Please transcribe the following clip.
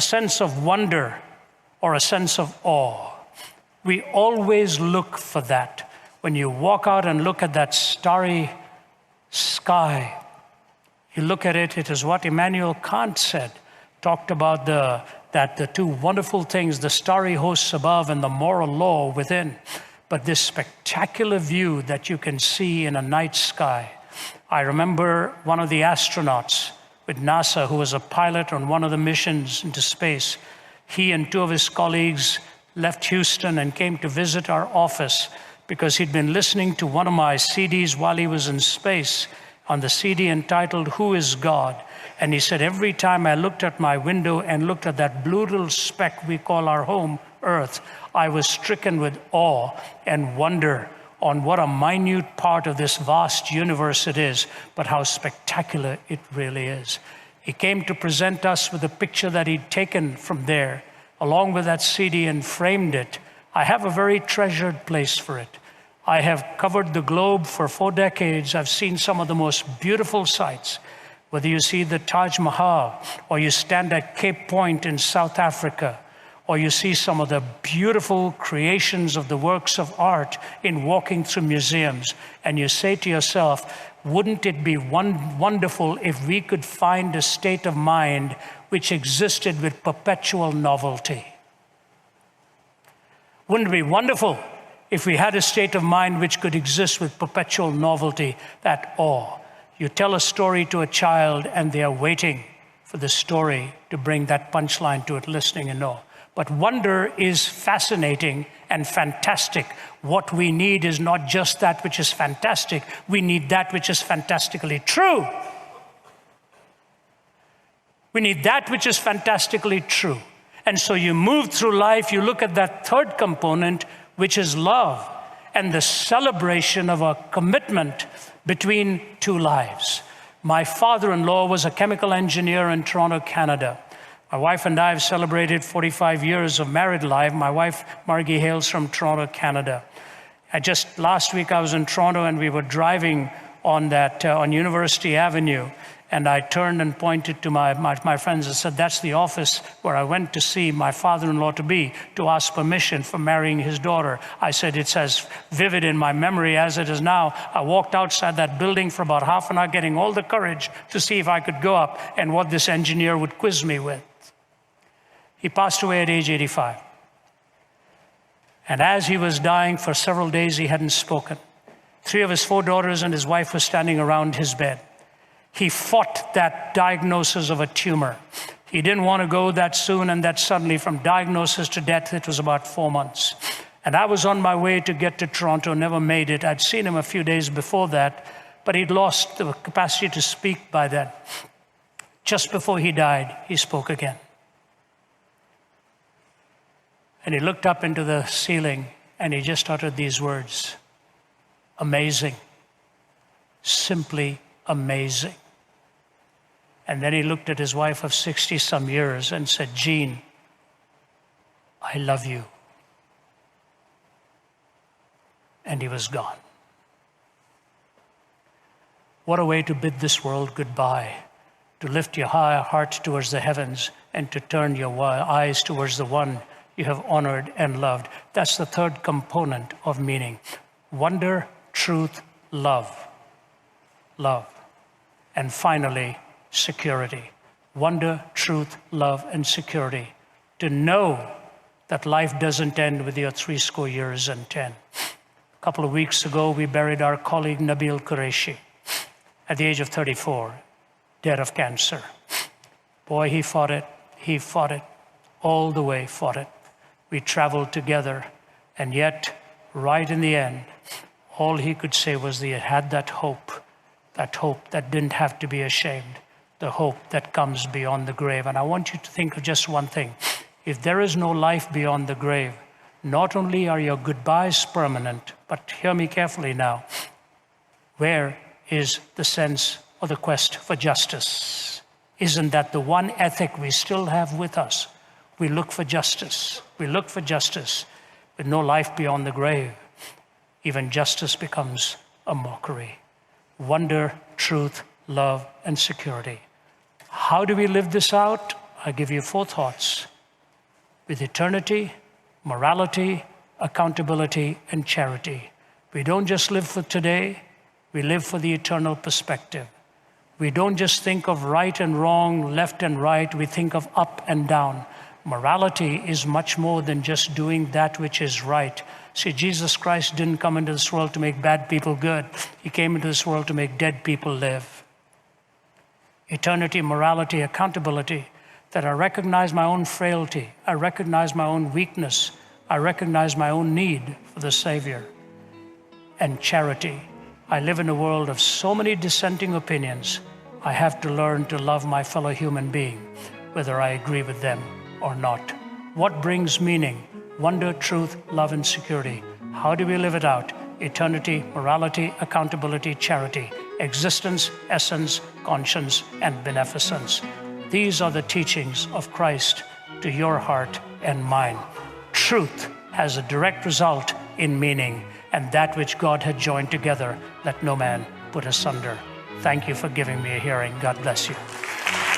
a sense of wonder or a sense of awe. We always look for that. When you walk out and look at that starry sky, you look at it, it is what Immanuel Kant said, talked about that the two wonderful things, the starry hosts above and the moral law within, but this spectacular view that you can see in a night sky. I remember one of the astronauts with NASA who was a pilot on one of the missions into space. He and two of his colleagues left Houston and came to visit our office because he'd been listening to one of my CDs while he was in space, on the CD entitled, "Who is God?" And he said, every time I looked at my window and looked at that blue little speck we call our home, Earth, I was stricken with awe and wonder on what a minute part of this vast universe it is, but how spectacular it really is. He came to present us with a picture that he'd taken from there, along with that CD, and framed it. I have a very treasured place for it. I have covered the globe for 4 decades. I've seen some of the most beautiful sights. Whether you see the Taj Mahal, or you stand at Cape Point in South Africa, or you see some of the beautiful creations of the works of art in walking through museums, and you say to yourself, wouldn't it be wonderful if we could find a state of mind which existed with perpetual novelty? Wouldn't it be wonderful if we had a state of mind which could exist with perpetual novelty, that awe? You tell a story to a child and they are waiting for the story to bring that punchline to it, listening in awe. But wonder is fascinating and fantastic. What we need is not just that which is fantastic, we need that which is fantastically true. We need that which is fantastically true. And so you move through life, you look at that third component, which is love, and the celebration of a commitment between two lives. My father-in-law was a chemical engineer in Toronto, Canada. My wife and I have celebrated 45 years of married life. My wife, Margie, hails from Toronto, Canada. Last week I was in Toronto and we were driving on University Avenue, and I turned and pointed to my friends and said, that's the office where I went to see my father-in-law to ask permission for marrying his daughter. I said, it's as vivid in my memory as it is now. I walked outside that building for about half an hour, getting all the courage to see if I could go up and what this engineer would quiz me with. He passed away at age 85. And as he was dying, for several days he hadn't spoken. 3 of his 4 daughters and his wife were standing around his bed. He fought that diagnosis of a tumor. He didn't want to go that soon and that suddenly. From diagnosis to death, it was about 4 months. And I was on my way to get to Toronto, never made it. I'd seen him a few days before that, but he'd lost the capacity to speak by then. Just before he died, he spoke again. And he looked up into the ceiling and he just uttered these words, amazing, simply amazing. And then he looked at his wife of 60-some years and said, Jean, I love you. And he was gone. What a way to bid this world goodbye, to lift your high heart towards the heavens and to turn your eyes towards the one you have honored and loved. That's the third component of meaning. Wonder, truth, love. Love. And finally, security. Wonder, truth, love, and security. To know that life doesn't end with your 70 years and 10. A couple of weeks ago, we buried our colleague Nabil Qureshi at the age of 34, dead of cancer. Boy, he fought it, all the way fought it. We traveled together, and yet, right in the end, all he could say was that he had that hope that didn't have to be ashamed, the hope that comes beyond the grave. And I want you to think of just one thing. If there is no life beyond the grave, not only are your goodbyes permanent, but hear me carefully now, where is the sense or the quest for justice? Isn't that the one ethic we still have with us? We look for justice. We look for justice. With no life beyond the grave, even justice becomes a mockery. Wonder, truth, love, and security. How do we live this out? I give you 4 thoughts: with eternity, morality, accountability, and charity. We don't just live for today, we live for the eternal perspective. We don't just think of right and wrong, left and right, we think of up and down. Morality is much more than just doing that which is right. See, Jesus Christ didn't come into this world to make bad people good. He came into this world to make dead people live. Eternity, morality, accountability, that I recognize my own frailty, I recognize my own weakness, I recognize my own need for the Savior. And charity, I live in a world of so many dissenting opinions. I have to learn to love my fellow human being, whether I agree with them or not. What brings meaning? Wonder, truth, love, and security. How do we live it out? Eternity, morality, accountability, charity, existence, essence, conscience, and beneficence. These are the teachings of Christ to your heart and mine. Truth has a direct result in meaning, and that which God had joined together, let no man put asunder. Thank you for giving me a hearing. God bless you.